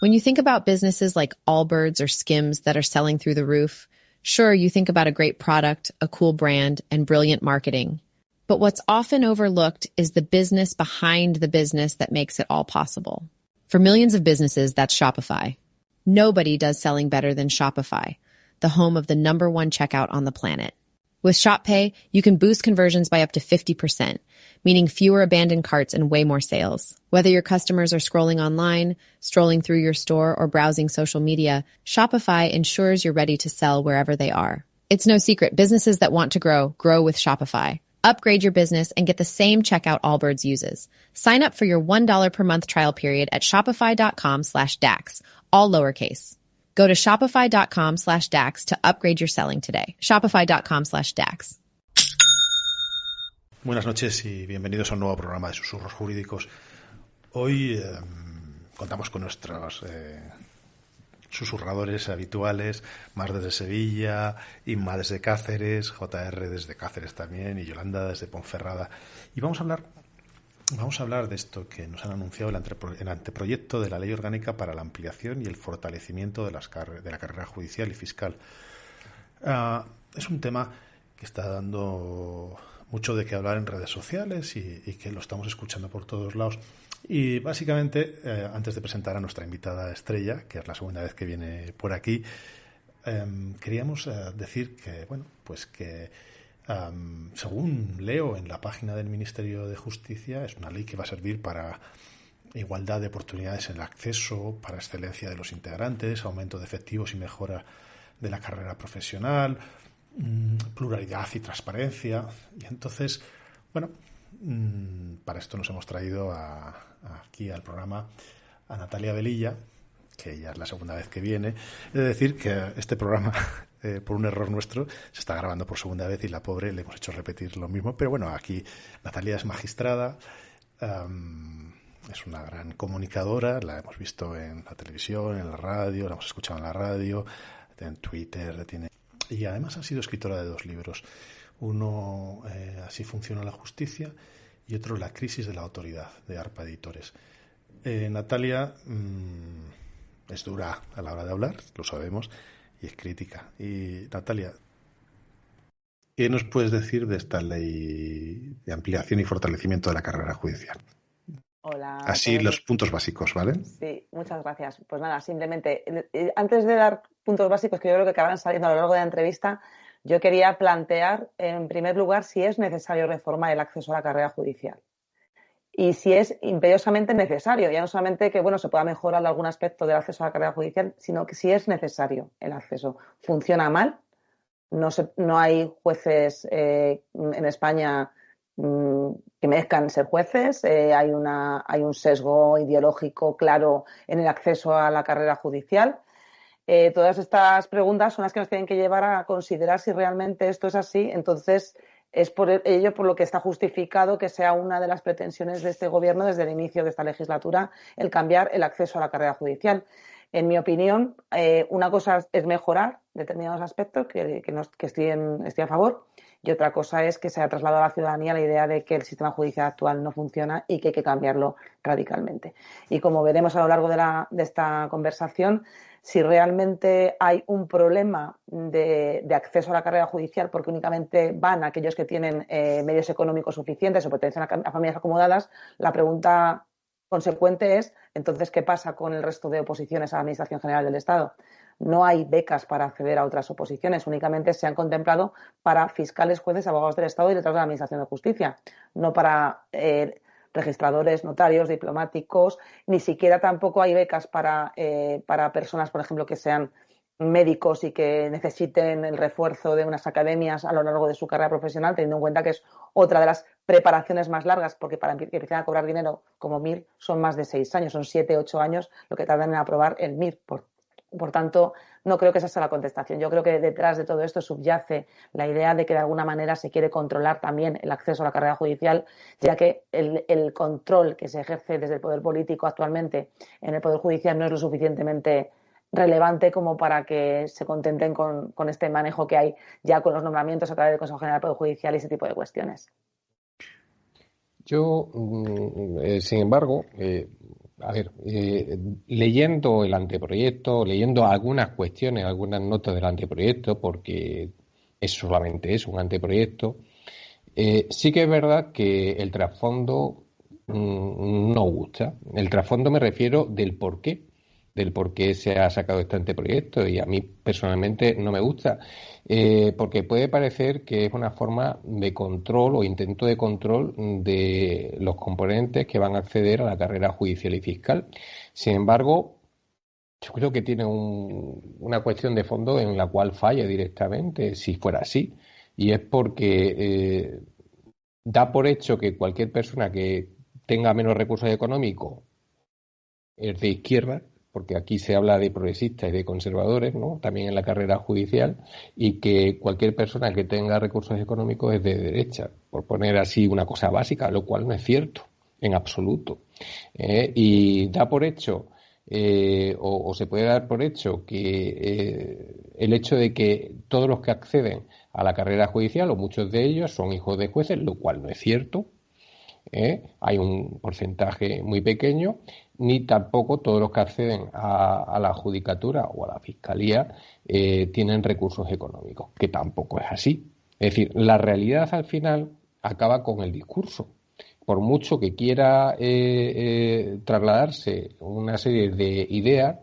When you think about businesses like Allbirds or Skims that are selling through the roof, sure, you think about a great product, a cool brand, and brilliant marketing. But what's often overlooked is the business behind the business that makes it all possible. For millions of businesses, that's Shopify. Nobody does selling better than Shopify, the home of the #1 checkout on the planet. With ShopPay, you can boost conversions by up to 50%, meaning fewer abandoned carts and way more sales. Whether your customers are scrolling online, strolling through your store, or browsing social media, Shopify ensures you're ready to sell wherever they are. It's no secret, businesses that want to grow, grow with Shopify. Upgrade your business and get the same checkout Allbirds uses. Sign up for your $1 per month trial period at shopify.com/DAX, all lowercase. Go to shopify.com/DAX to upgrade your selling today. Shopify.com/DAX. Buenas noches y bienvenidos a un nuevo programa de Susurros Jurídicos. Hoy contamos con nuestros susurradores habituales, Mar desde Sevilla, Inma desde Cáceres, JR desde Cáceres también y Yolanda desde Ponferrada. Y vamos a hablar de esto que nos han anunciado, el anteproyecto de la Ley Orgánica para la ampliación y el fortalecimiento de la carrera judicial y fiscal. Es un tema que está dando mucho de qué hablar en redes sociales y que lo estamos escuchando por todos lados. Y básicamente, antes de presentar a nuestra invitada estrella, que es la segunda vez que viene por aquí, queríamos decir que, según leo en la página del Ministerio de Justicia, es una ley que va a servir para igualdad de oportunidades en el acceso, para excelencia de los integrantes, aumento de efectivos y mejora de la carrera profesional, pluralidad y transparencia. Y entonces, para esto nos hemos traído aquí al programa a Natalia Velilla, que ya es la segunda vez que viene. He de decir que este programa, por un error nuestro, se está grabando por segunda vez y la pobre le hemos hecho repetir lo mismo. Pero bueno, aquí Natalia es magistrada, es una gran comunicadora, la hemos visto en la televisión, en la radio, la hemos escuchado en la radio, en Twitter, y además ha sido escritora de 2 libros. Uno, Así funciona la justicia, y otro, La crisis de la autoridad, de ARPA Editores. Natalia es dura a la hora de hablar, lo sabemos, y es crítica. Y Natalia, ¿qué nos puedes decir de esta ley de ampliación y fortalecimiento de la carrera judicial? Hola. Así los puntos básicos, ¿vale? Sí, muchas gracias. Pues nada, simplemente, antes de dar puntos básicos que yo creo que acabarán saliendo a lo largo de la entrevista, yo quería plantear, en primer lugar, si es necesario reformar el acceso a la carrera judicial. Y si es imperiosamente necesario, ya no solamente que se pueda mejorar algún aspecto del acceso a la carrera judicial, sino que si es necesario el acceso. ¿Funciona mal? No hay jueces en España que merezcan ser jueces, hay un sesgo ideológico claro en el acceso a la carrera judicial. Todas estas preguntas son las que nos tienen que llevar a considerar si realmente esto es así. Entonces, es por ello por lo que está justificado que sea una de las pretensiones de este gobierno desde el inicio de esta legislatura el cambiar el acceso a la carrera judicial. En mi opinión, una cosa es mejorar determinados aspectos que estoy a favor, y otra cosa es que se ha trasladado a la ciudadanía la idea de que el sistema judicial actual no funciona y que hay que cambiarlo radicalmente. Y como veremos a lo largo de esta conversación, si realmente hay un problema de acceso a la carrera judicial porque únicamente van aquellos que tienen medios económicos suficientes o pertenecen a familias acomodadas, la pregunta consecuente es, entonces, ¿qué pasa con el resto de oposiciones a la Administración General del Estado? No hay becas para acceder a otras oposiciones, únicamente se han contemplado para fiscales, jueces, abogados del Estado y letrados de la Administración de Justicia, no para registradores, notarios, diplomáticos, ni siquiera tampoco hay becas para personas, por ejemplo, que sean médicos y que necesiten el refuerzo de unas academias a lo largo de su carrera profesional, teniendo en cuenta que es otra de las preparaciones más largas, porque para que empiecen a cobrar dinero como MIR son más de 6 años, son 7, 8 años lo que tardan en aprobar el MIR. Por tanto, no creo que esa sea la contestación. Yo creo que detrás de todo esto subyace la idea de que de alguna manera se quiere controlar también el acceso a la carrera judicial, ya que el control que se ejerce desde el poder político actualmente en el poder judicial no es lo suficientemente relevante como para que se contenten con este manejo que hay ya con los nombramientos a través del Consejo General del Poder Judicial y ese tipo de cuestiones. Yo, sin embargo, a ver, leyendo el anteproyecto, leyendo algunas cuestiones, algunas notas del anteproyecto, porque es solamente eso, un anteproyecto, sí que es verdad que el trasfondo no gusta. El trasfondo me refiero del por qué se ha sacado este anteproyecto, y a mí personalmente no me gusta, porque puede parecer que es una forma de control o intento de control de los componentes que van a acceder a la carrera judicial y fiscal. Sin embargo, yo creo que tiene una cuestión de fondo en la cual falla directamente, si fuera así, y es porque da por hecho que cualquier persona que tenga menos recursos económicos es de izquierda, porque aquí se habla de progresistas y de conservadores, ¿no? También en la carrera judicial, y que cualquier persona que tenga recursos económicos es de derecha, por poner así una cosa básica, lo cual no es cierto, en absoluto. Y da por hecho, o se puede dar por hecho, que el hecho de que todos los que acceden a la carrera judicial, o muchos de ellos, son hijos de jueces, lo cual no es cierto. Hay un porcentaje muy pequeño, ni tampoco todos los que acceden a la judicatura o a la fiscalía tienen recursos económicos, que tampoco es así. Es decir, la realidad al final acaba con el discurso. Por mucho que quiera trasladarse una serie de ideas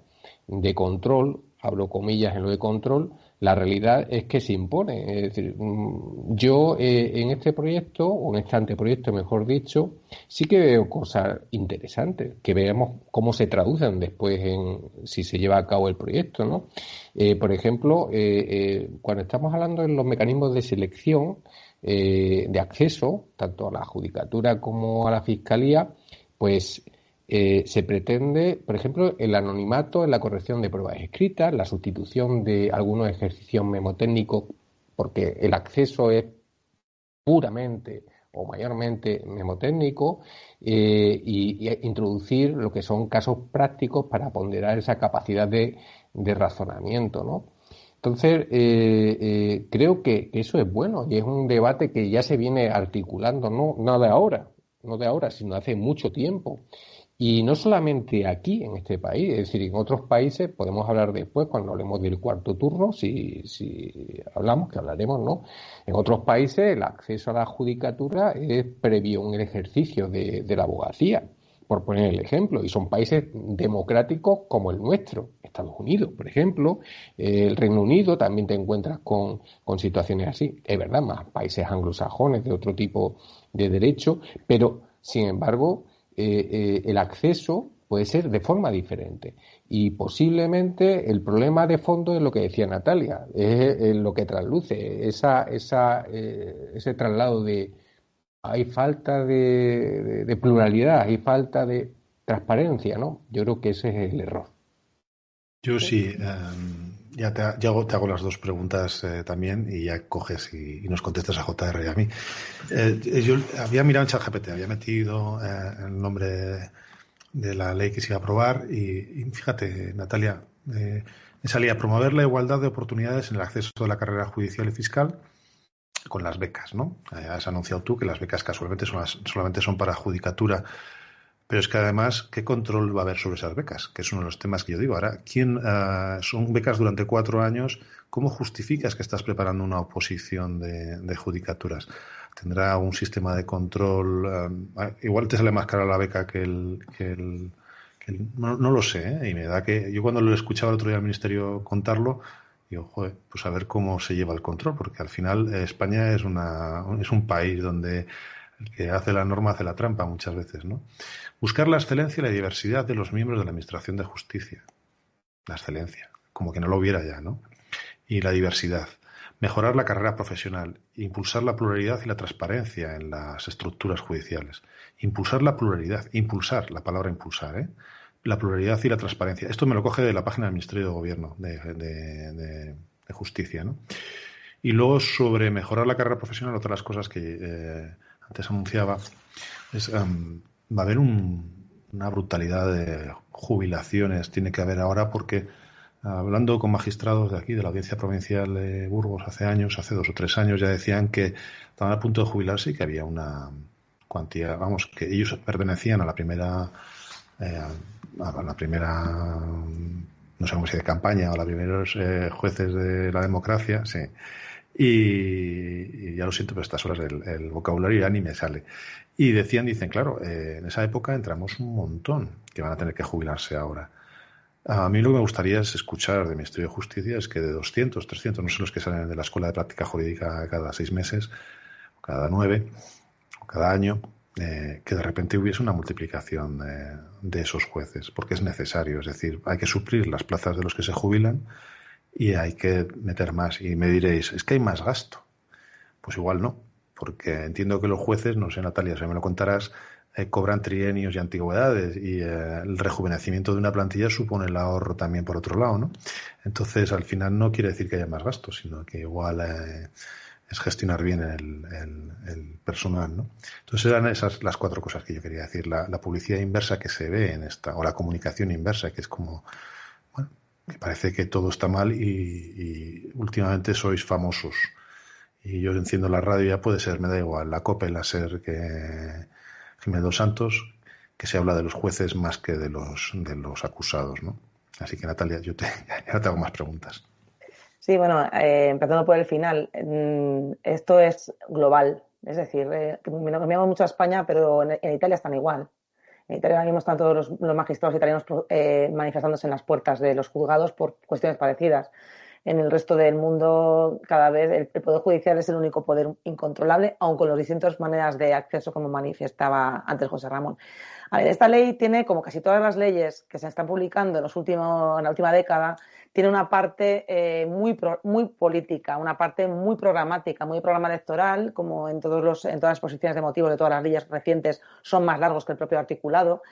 de control, abro comillas en lo de control, la realidad es que se impone. Es decir, yo en este proyecto, o en este anteproyecto, mejor dicho, sí que veo cosas interesantes, que veamos cómo se traducen después si se lleva a cabo el proyecto, ¿no? Por ejemplo, cuando estamos hablando de los mecanismos de selección, de acceso, tanto a la judicatura como a la fiscalía, pues se pretende, por ejemplo, el anonimato en la corrección de pruebas escritas, la sustitución de algunos ejercicios memotécnicos, porque el acceso es puramente o mayormente memotécnico, y introducir lo que son casos prácticos para ponderar esa capacidad de razonamiento, ¿no? Entonces, creo que eso es bueno, y es un debate que ya se viene articulando, no de ahora, sino hace mucho tiempo. Y no solamente aquí, en este país, es decir, en otros países, podemos hablar después, cuando hablemos del cuarto turno, si hablamos, que hablaremos, ¿no? En otros países el acceso a la judicatura es previo a un ejercicio de la abogacía, por poner el ejemplo, y son países democráticos como el nuestro, Estados Unidos, por ejemplo, el Reino Unido, también te encuentras con situaciones así, es verdad, más países anglosajones de otro tipo de derecho, pero, sin embargo, el acceso puede ser de forma diferente, y posiblemente el problema de fondo es lo que decía Natalia, es lo que trasluce ese traslado de hay falta de pluralidad, hay falta de transparencia, ¿no? Yo creo que ese es el error. Yo sí, ya te hago las dos preguntas también, y ya coges y nos contestas a JR y a mí. Yo había mirado en ChatGPT, había metido el nombre de la ley que se iba a aprobar, y fíjate, Natalia, me salía promover la igualdad de oportunidades en el acceso a la carrera judicial y fiscal con las becas, ¿no? Has anunciado tú que las becas casualmente solamente son para judicatura, pero es que además, ¿qué control va a haber sobre esas becas? Que es uno de los temas que yo digo. Ahora, son becas durante 4 años? ¿Cómo justificas que estás preparando una oposición de judicaturas? ¿Tendrá un sistema de control? Igual te sale más cara la beca que el no lo sé, ¿eh? Y me da que yo, cuando lo escuchaba el otro día al Ministerio contarlo, digo, joder, pues a ver cómo se lleva el control, porque al final España es un país donde el que hace la norma hace la trampa muchas veces, ¿no? Buscar la excelencia y la diversidad de los miembros de la Administración de Justicia. La excelencia, como que no lo hubiera ya, ¿no? Y la diversidad. Mejorar la carrera profesional. Impulsar la pluralidad y la transparencia en las estructuras judiciales. Impulsar la pluralidad. Impulsar, la palabra impulsar, ¿eh? La pluralidad y la transparencia. Esto me lo coge de la página del Ministerio de Gobierno de Justicia, ¿no? Y luego, sobre mejorar la carrera profesional, otra de las cosas que antes anunciaba es va a haber una brutalidad de jubilaciones, tiene que haber ahora, porque hablando con magistrados de aquí, de la Audiencia Provincial de Burgos, hace 2 o 3 años, ya decían que estaban a punto de jubilarse y que había una cuantía, vamos, que ellos pertenecían a la primera a la primera, no sé cómo se dice, campaña, o a los primeros jueces de la democracia, sí. Y ya lo siento, pero a estas horas el vocabulario ya ni me sale. Y dicen, claro, en esa época entramos un montón que van a tener que jubilarse ahora. A mí lo que me gustaría es escuchar de Ministerio de Justicia es que de 200, 300, no sé los que salen de la Escuela de Práctica Jurídica cada 6 meses, cada 9, o cada año, que de repente hubiese una multiplicación de esos jueces, porque es necesario. Es decir, hay que suplir las plazas de los que se jubilan y hay que meter más. Y me diréis, es que hay más gasto. Pues igual no, porque entiendo que los jueces, no sé, Natalia, si me lo contarás, cobran trienios y antigüedades y el rejuvenecimiento de una plantilla supone el ahorro también por otro lado, ¿no? Entonces, al final no quiere decir que haya más gastos, sino que igual es gestionar bien el personal, ¿no? Entonces eran esas las 4 cosas que yo quería decir. La publicidad inversa que se ve en esta, o la comunicación inversa, que es como, bueno, me parece que todo está mal y últimamente sois famosos. Y yo enciendo la radio, ya puede ser, me da igual, la COPE, la SER, que Jiménez dos Santos, que se habla de los jueces más que de los acusados, ¿no? Así que, Natalia, ya te hago más preguntas. Sí, bueno, empezando por el final, esto es global. Es decir, nos miramos mucho a España, pero en Italia están igual. En Italia ahora mismo están todos los magistrados italianos manifestándose en las puertas de los juzgados por cuestiones parecidas. En el resto del mundo, cada vez el Poder Judicial es el único poder incontrolable, aun con las distintas maneras de acceso, como manifestaba antes José Ramón. A ver, esta ley tiene, como casi todas las leyes que se están publicando en la última década, tiene una parte muy política, una parte muy programática, muy programa electoral, como en todas las exposiciones de motivos de todas las leyes recientes son más largos que el propio articulado.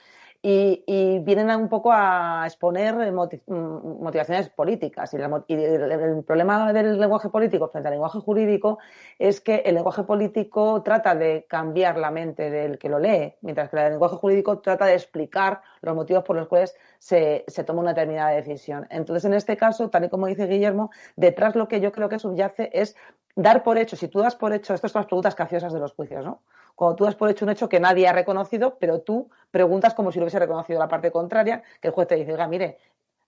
Y vienen un poco a exponer motivaciones políticas. Y el problema del lenguaje político frente al lenguaje jurídico es que el lenguaje político trata de cambiar la mente del que lo lee, mientras que el lenguaje jurídico trata de explicar los motivos por los cuales se toma una determinada decisión. Entonces, en este caso, tal y como dice Guillermo, detrás lo que yo creo que subyace es dar por hecho, si tú das por hecho, estas son las preguntas caciosas de los juicios, ¿no? Cuando tú das por hecho un hecho que nadie ha reconocido, pero tú preguntas como si lo hubiese reconocido la parte contraria, que el juez te dice, oiga, mire,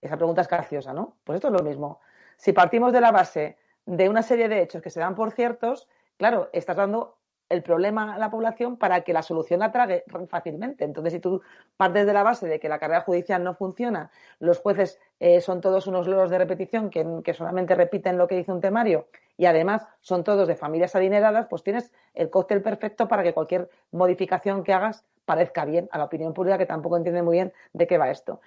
esa pregunta es capciosa, ¿no? Pues esto es lo mismo. Si partimos de la base de una serie de hechos que se dan por ciertos, claro, estás dando el problema a la población para que la solución la trague fácilmente. Entonces, si tú partes de la base de que la carrera judicial no funciona, los jueces son todos unos loros de repetición que solamente repiten lo que dice un temario y además son todos de familias adineradas, pues tienes el cóctel perfecto para que cualquier modificación que hagas parezca bien a la opinión pública, que tampoco entiende muy bien de qué va esto.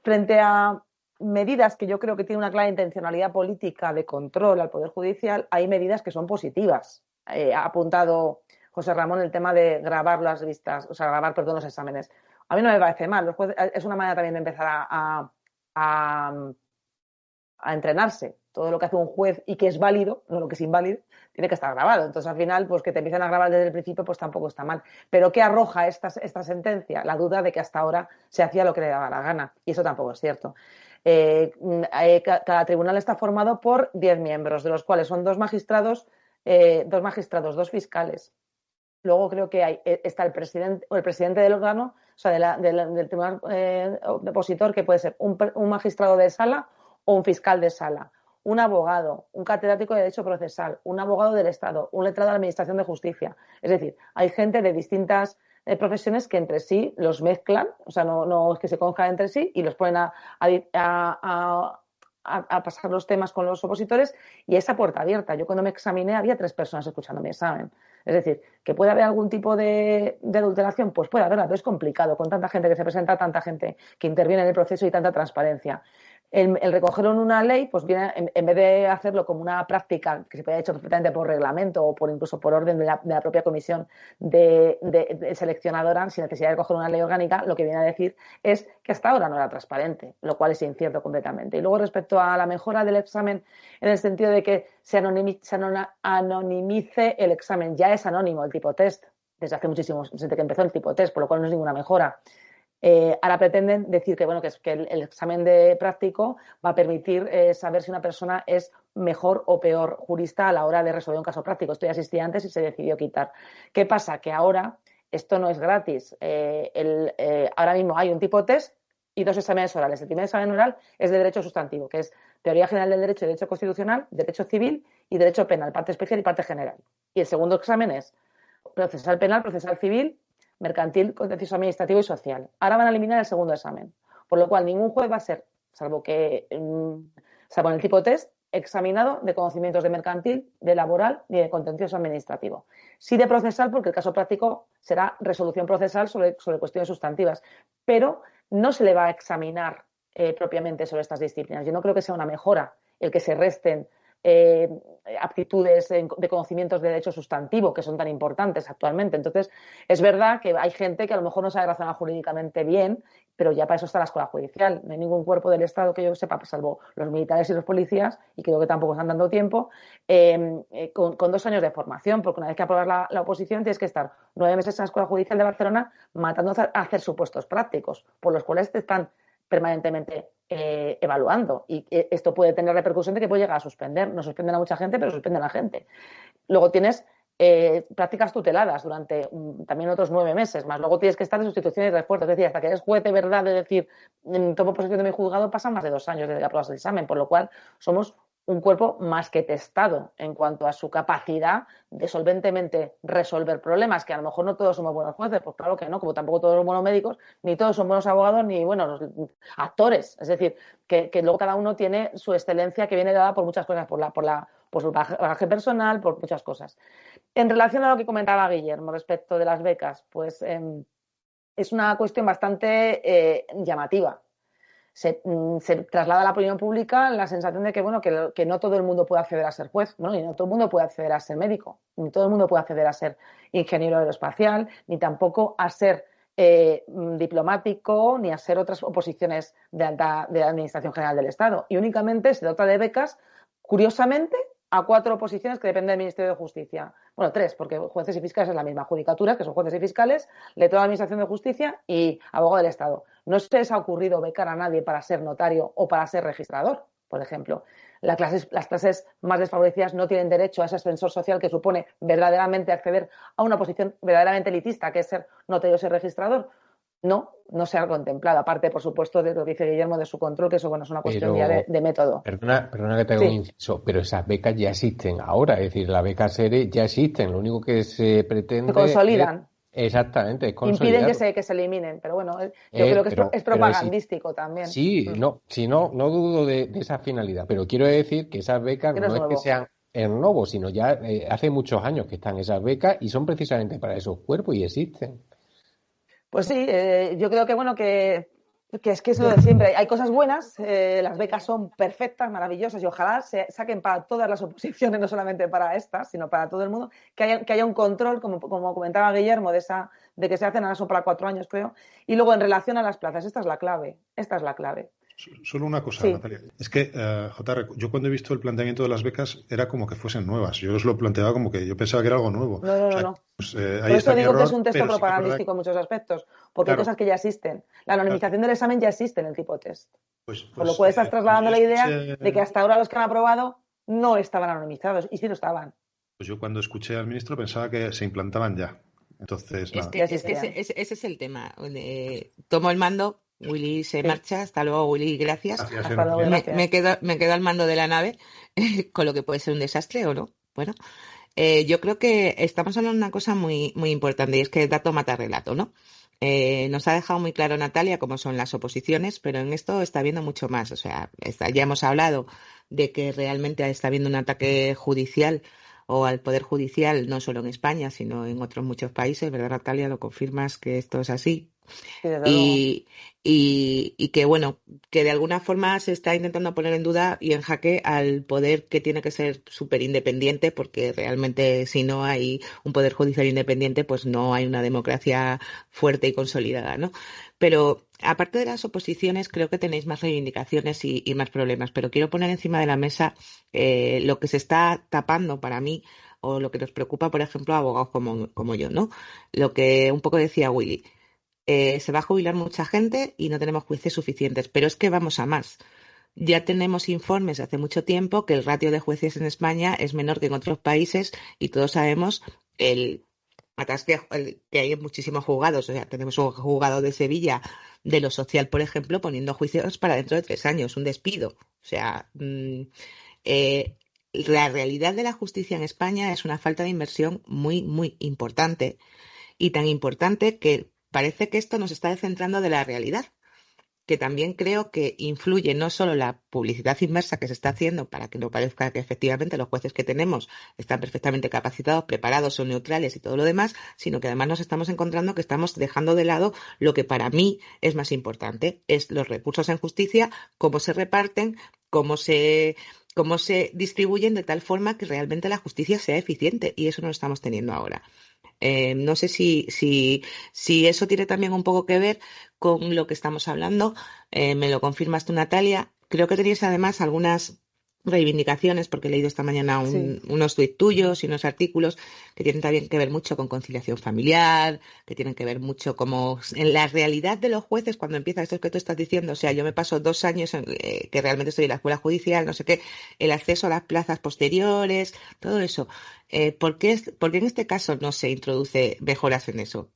Frente a medidas que yo creo que tienen una clara intencionalidad política de control al Poder Judicial, hay medidas que son positivas. Ha apuntado José Ramón el tema de grabar las vistas, o sea, grabar, perdón, los exámenes. A mí no me parece mal. Los jueces, es una manera también de empezar a entrenarse. Todo lo que hace un juez y que es válido, no lo que es inválido, tiene que estar grabado. Entonces, al final, pues que te empiecen a grabar desde el principio, pues tampoco está mal. Pero ¿qué arroja esta sentencia? La duda de que hasta ahora se hacía lo que le daba la gana. Y eso tampoco es cierto. Cada tribunal está formado por 10 miembros, de los cuales son 2 magistrados, 2 fiscales. Luego creo que está el presidente del órgano, o sea, del tribunal depositor, que puede ser un magistrado de sala o un fiscal de sala, un abogado, un catedrático de Derecho Procesal, un abogado del Estado, un letrado de la Administración de Justicia. Es decir, hay gente de distintas profesiones que entre sí los mezclan, o sea, no es que se conozcan entre sí y los ponen a pasar los temas con los opositores y esa puerta abierta. Yo cuando me examiné había 3 personas escuchando mi examen. Es decir, ¿que puede haber algún tipo de adulteración? Pues puede haberla, pero es complicado, con tanta gente que se presenta, tanta gente que interviene en el proceso y tanta transparencia. El recogerlo en una ley, pues viene, en vez de hacerlo como una práctica que se puede haber hecho perfectamente por reglamento o incluso por orden de la propia comisión de seleccionadora, sin necesidad de coger una ley orgánica, lo que viene a decir es que hasta ahora no era transparente, lo cual es incierto completamente. Y luego, respecto a la mejora del examen, en el sentido de que se anonimice el examen, ya es anónimo el tipo test, desde hace muchísimos, desde que empezó el tipo test, por lo cual no es ninguna mejora. Ahora pretenden decir que el examen de práctico va a permitir saber si una persona es mejor o peor jurista a la hora de resolver un caso práctico. Esto ya existía antes y se decidió quitar. ¿Qué pasa? Que ahora esto no es gratis. Ahora mismo hay un tipo test y 2 exámenes orales. El primer examen oral es de derecho sustantivo, que es teoría general del derecho y derecho constitucional, derecho civil y derecho penal, parte especial y parte general. Y el segundo examen es procesal penal, procesal civil, mercantil, contencioso administrativo y social. Ahora van a eliminar el segundo examen, por lo cual ningún juez va a ser, salvo en el tipo test, examinado de conocimientos de mercantil, de laboral ni de contencioso administrativo. Sí de procesal, porque el caso práctico será resolución procesal sobre cuestiones sustantivas, pero no se le va a examinar propiamente sobre estas disciplinas. Yo no creo que sea una mejora el que se resten aptitudes de conocimientos de derecho sustantivo que son tan importantes actualmente. Entonces, es verdad que hay gente que a lo mejor no sabe razonar jurídicamente bien, pero ya para eso está la escuela judicial. No hay ningún cuerpo del Estado que yo sepa, salvo los militares y los policías, y creo que tampoco están dando tiempo, con 2 años de formación, porque una vez que apruebas la oposición tienes que estar 9 meses en la escuela judicial de Barcelona matando a hacer supuestos prácticos, por los cuales te están permanentemente evaluando, y esto puede tener repercusión de que puede llegar a suspender. No suspenden a mucha gente, pero suspenden a gente. Luego tienes prácticas tuteladas durante también otros 9 meses, más luego tienes que estar de sustitución y refuerzo. Es decir, hasta que eres juez de verdad, de decir, tomo posesión de mi juzgado, pasan más de 2 años desde que apruebas el examen, por lo cual somos un cuerpo más que testado en cuanto a su capacidad de solventemente resolver problemas, que a lo mejor no todos somos buenos jueces, pues claro que no, como tampoco todos somos buenos médicos, ni todos son buenos abogados, ni buenos actores. Es decir, que luego cada uno tiene su excelencia que viene dada por muchas cosas, por su bagaje personal, por muchas cosas. En relación a lo que comentaba Guillermo respecto de las becas, pues es una cuestión bastante llamativa. Se traslada a la opinión pública la sensación de que, bueno, que no todo el mundo puede acceder a ser juez, bueno, y no todo el mundo puede acceder a ser médico, ni todo el mundo puede acceder a ser ingeniero aeroespacial, ni tampoco a ser diplomático, ni a ser otras oposiciones de la Administración General del Estado. Y únicamente se dota de becas, curiosamente, a 4 oposiciones que dependen del Ministerio de Justicia. Bueno, 3, porque jueces y fiscales es la misma judicatura, que son jueces y fiscales, letrado de la Administración de Justicia y abogado del Estado. No se les ha ocurrido becar a nadie para ser notario o para ser registrador, por ejemplo. Las clases más desfavorecidas no tienen derecho a ese ascensor social que supone verdaderamente acceder a una posición verdaderamente elitista, que es ser notario o ser registrador. No se ha contemplado, aparte, por supuesto, de lo que dice Guillermo de su control, que eso, bueno, es una cuestión ya de método. Perdona que te haga un inciso, pero esas becas ya existen ahora, es decir, las becas SERE ya existen, lo único que se pretende... Se consolidan. Exactamente, es consolidar. Impiden que se eliminen, pero bueno, yo creo que es propagandístico también. Sí, no dudo de esa finalidad, pero quiero decir que esas becas no es que sean en nuevo, sino ya hace muchos años que están esas becas y son precisamente para esos cuerpos y existen. Pues sí, yo creo que bueno, que es que es lo de siempre. Hay cosas buenas, las becas son perfectas, maravillosas, y ojalá se saquen para todas las oposiciones, no solamente para estas, sino para todo el mundo, que haya un control, como comentaba Guillermo, de que se hacen ahora son para 4 años, creo. Y luego, en relación a las plazas, esta es la clave. Solo una cosa, sí. Natalia. Es que, JR, yo cuando he visto el planteamiento de las becas era como que fuesen nuevas. Yo os lo planteaba como que yo pensaba que era algo nuevo. No. Pues, por eso digo que es un texto propagandístico en muchos aspectos, porque hay cosas que ya existen. La anonimización del examen ya existe en el tipo test. Por lo cual estás trasladando la idea de que hasta ahora los que han aprobado no estaban anonimizados, y sí lo estaban. Pues yo cuando escuché al ministro pensaba que se implantaban ya. Entonces, ese es el tema. Tomo el mando. Willy se marcha, hasta luego Willy, gracias. Hasta luego, gracias. Me quedo al mando de la nave, con lo que puede ser un desastre o no. Bueno, yo creo que estamos hablando de una cosa muy, muy importante, y es que dato mata relato, ¿no? Nos ha dejado muy claro Natalia cómo son las oposiciones, pero en esto está habiendo mucho más. O sea, ya hemos hablado de que realmente está habiendo un ataque judicial o al Poder Judicial, no solo en España, sino en otros muchos países, ¿verdad, Natalia? ¿Lo confirmas que esto es así? Sí, y que bueno, que de alguna forma se está intentando poner en duda y en jaque al poder, que tiene que ser súper independiente, porque realmente si no hay un poder judicial independiente, pues no hay una democracia fuerte y consolidada, ¿no? Pero aparte de las oposiciones, creo que tenéis más reivindicaciones y más problemas, pero quiero poner encima de la mesa lo que se está tapando para mí, o lo que nos preocupa, por ejemplo, a abogados como yo, ¿no? Lo que un poco decía Willy. Se va a jubilar mucha gente y no tenemos jueces suficientes, pero es que vamos a más. Ya tenemos informes hace mucho tiempo que el ratio de jueces en España es menor que en otros países, y todos sabemos el atasque que hay en muchísimos juzgados. O sea, tenemos un juzgado de Sevilla de lo social, por ejemplo, poniendo juicios para dentro de 3 años, un despido. O sea, eh, la realidad de la justicia en España es una falta de inversión muy, muy importante, y tan importante que parece que esto nos está descentrando de la realidad, que también creo que influye no solo la publicidad inversa que se está haciendo para que no parezca que efectivamente los jueces que tenemos están perfectamente capacitados, preparados, son neutrales y todo lo demás, sino que además nos estamos encontrando que estamos dejando de lado lo que para mí es más importante, es los recursos en justicia, cómo se reparten, cómo se distribuyen de tal forma que realmente la justicia sea eficiente, y eso no lo estamos teniendo ahora. No sé si eso tiene también un poco que ver con lo que estamos hablando. Me lo confirmas tú, Natalia. Creo que tenías además algunas reivindicaciones, porque he leído esta mañana Sí. unos tuits tuyos y unos artículos que tienen también que ver mucho con conciliación familiar, que tienen que ver mucho como en la realidad de los jueces cuando empieza esto que tú estás diciendo. O sea, yo me paso 2 años que realmente estoy en la escuela judicial, no sé qué, el acceso a las plazas posteriores, todo eso. ¿Por qué en este caso no se introduce mejoras en eso?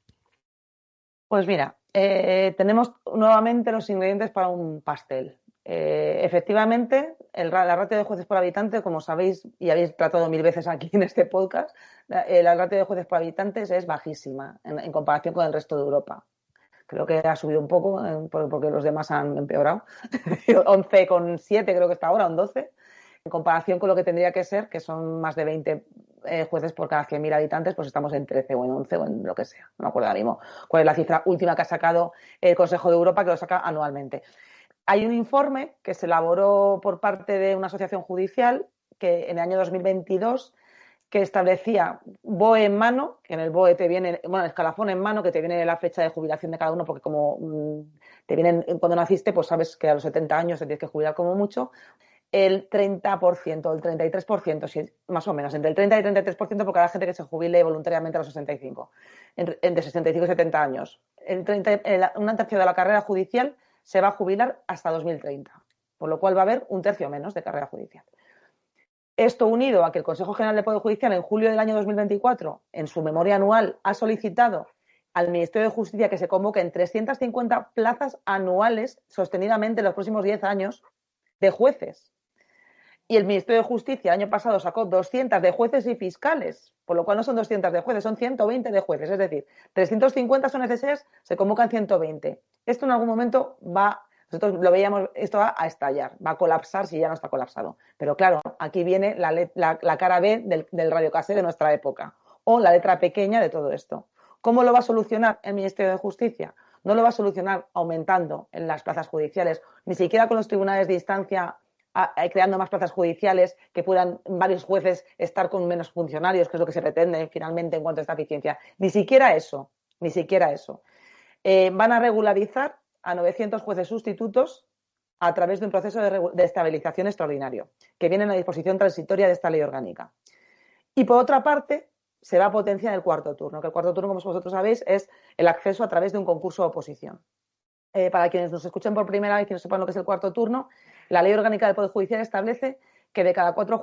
Pues mira, tenemos nuevamente los ingredientes para un pastel. Efectivamente, la ratio de jueces por habitante, como sabéis y habéis tratado 1000 veces aquí en este podcast, la ratio de jueces por habitantes es bajísima en comparación con el resto de Europa. Creo que ha subido un poco porque los demás han empeorado. 11,7 creo que está ahora, un 12, en comparación con lo que tendría que ser, que son más de 20 jueces por cada 100.000 habitantes, pues estamos en 13 o en 11 o en lo que sea. No me acuerdo ahora mismo cuál es la cifra última que ha sacado el Consejo de Europa, que lo saca anualmente. Hay un informe que se elaboró por parte de una asociación judicial que en el año 2022 que establecía BOE en mano, que en el BOE te viene, bueno, escalafón en mano, que te viene la fecha de jubilación de cada uno, porque como te vienen cuando naciste, pues sabes que a los 70 años te tienes que jubilar como mucho. El 30%, el 33%, más o menos, entre el 30 y el 33% por cada gente que se jubile voluntariamente a los 65, entre 65 y 70 años. Una tercio de la carrera judicial se va a jubilar hasta 2030, por lo cual va a haber un tercio menos de carrera judicial. Esto unido a que el Consejo General del Poder Judicial en julio del año 2024, en su memoria anual, ha solicitado al Ministerio de Justicia que se convoquen 350 plazas anuales sostenidamente en los próximos 10 años de jueces. Y el Ministerio de Justicia el año pasado sacó 200 de jueces y fiscales, por lo cual no son 200 de jueces, son 120 de jueces. Es decir, 350 son necesarias, se convocan 120. Esto en algún momento nosotros lo veíamos, esto va a estallar, va a colapsar si ya no está colapsado. Pero claro, aquí viene la cara B del radiocasé de nuestra época, o la letra pequeña de todo esto. ¿Cómo lo va a solucionar el Ministerio de Justicia? No lo va a solucionar aumentando en las plazas judiciales, ni siquiera con los tribunales de instancia creando más plazas judiciales, que puedan varios jueces estar con menos funcionarios, que es lo que se pretende finalmente en cuanto a esta eficiencia. Ni siquiera eso, ni siquiera eso. Van a regularizar a 900 jueces sustitutos a través de un proceso de estabilización extraordinario, que viene en la disposición transitoria de esta ley orgánica. Y por otra parte, se va a potenciar el cuarto turno, que el cuarto turno, como vosotros sabéis, es el acceso a través de un concurso de oposición. Para quienes nos escuchen por primera vez y no sepan lo que es el cuarto turno, la Ley Orgánica del Poder Judicial establece que de cada 4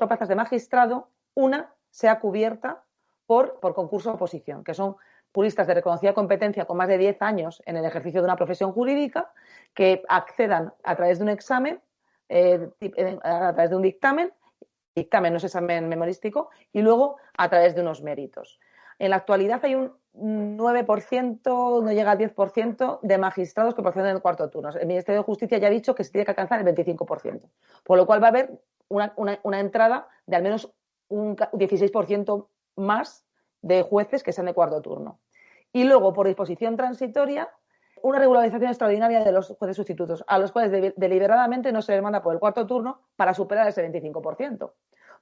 plazas de magistrado, una sea cubierta por concurso de oposición, que son juristas de reconocida competencia con más de 10 años en el ejercicio de una profesión jurídica que accedan a través de un examen, a través de un dictamen no es examen memorístico, y luego a través de unos méritos. En la actualidad hay un 9%, no llega al 10% de magistrados que proceden del cuarto turno. El Ministerio de Justicia ya ha dicho que se tiene que alcanzar el 25%, por lo cual va a haber una entrada de al menos un 16% más de jueces que sean de cuarto turno. Y luego, por disposición transitoria, una regularización extraordinaria de los jueces sustitutos, a los cuales deliberadamente no se les manda por el cuarto turno para superar ese 25%.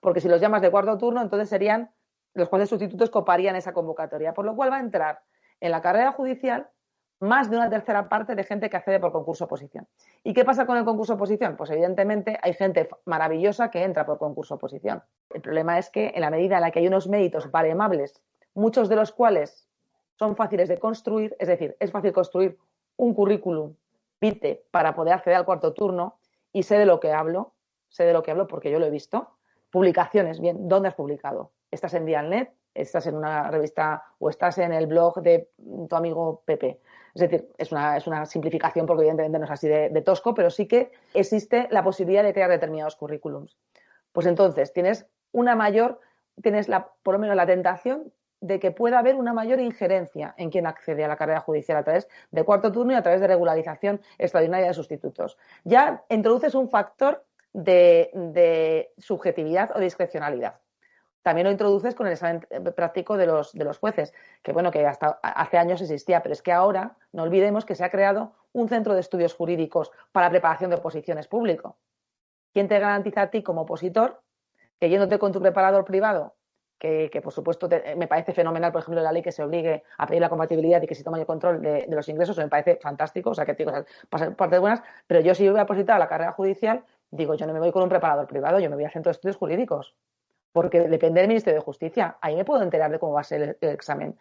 Porque si los llamas de cuarto turno, entonces serían los jueces sustitutos coparían esa convocatoria, por lo cual va a entrar en la carrera judicial más de una tercera parte de gente que accede por concurso oposición. ¿Y qué pasa con el concurso oposición? Pues evidentemente hay gente maravillosa que entra por concurso oposición. El problema es que en la medida en la que hay unos méritos baremables, muchos de los cuales son fáciles de construir, es decir, es fácil construir un currículum vitae para poder acceder al cuarto turno, y sé de lo que hablo porque yo lo he visto. Publicaciones, bien, ¿dónde has publicado? ¿Estás en Dialnet? estás en una revista o estás en el blog de tu amigo Pepe. Es decir, es una simplificación porque evidentemente no es así de tosco, pero sí que existe la posibilidad de crear determinados currículums. Pues entonces tienes por lo menos la tentación de que pueda haber una mayor injerencia en quien accede a la carrera judicial a través de cuarto turno y a través de regularización extraordinaria de sustitutos. Ya introduces un factor de subjetividad o discrecionalidad. También lo introduces con el examen práctico de los jueces, que bueno, que hasta hace años existía, pero es que ahora no olvidemos que se ha creado un centro de estudios jurídicos para preparación de oposiciones público. ¿Quién te garantiza a ti como opositor que yéndote con tu preparador privado, que por supuesto me parece fenomenal, por ejemplo, la ley que se obligue a pedir la compatibilidad y que se tome el control de los ingresos, me parece fantástico, o sea, que digo, pasan partes buenas, pero yo si voy a opositar a la carrera judicial, digo, yo no me voy con un preparador privado, yo me voy al centro de estudios jurídicos, porque depende del Ministerio de Justicia. Ahí me puedo enterar de cómo va a ser el examen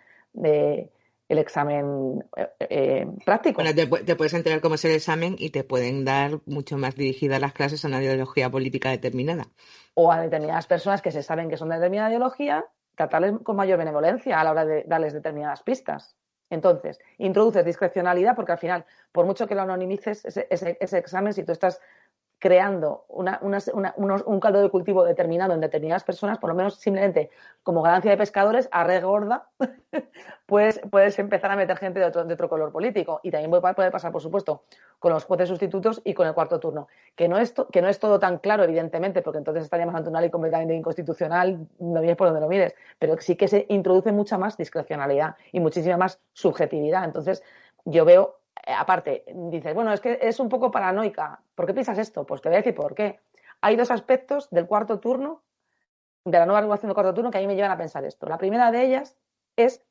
práctico. Bueno, te puedes enterar cómo es el examen y te pueden dar mucho más dirigidas las clases a una ideología política determinada. O a determinadas personas que se saben que son de determinada ideología, tratarles con mayor benevolencia a la hora de darles determinadas pistas. Entonces, introduces discrecionalidad porque al final, por mucho que lo anonimices, ese examen, si tú estás creando un caldo de cultivo determinado en determinadas personas, por lo menos simplemente como ganancia de pescadores, a re gorda, puedes empezar a meter gente de otro color político. Y también puede pasar, por supuesto, con los jueces sustitutos y con el cuarto turno. Que no es todo tan claro, evidentemente, porque entonces estaríamos ante una ley completamente inconstitucional, no mires por donde lo mires, pero sí que se introduce mucha más discrecionalidad y muchísima más subjetividad. Entonces, yo veo. Aparte, dices, bueno, es que es un poco paranoica. ¿Por qué piensas esto? Pues te voy a decir por qué. Hay dos aspectos del cuarto turno, de la nueva regulación del cuarto turno, que a mí me llevan a pensar esto. La primera de ellas es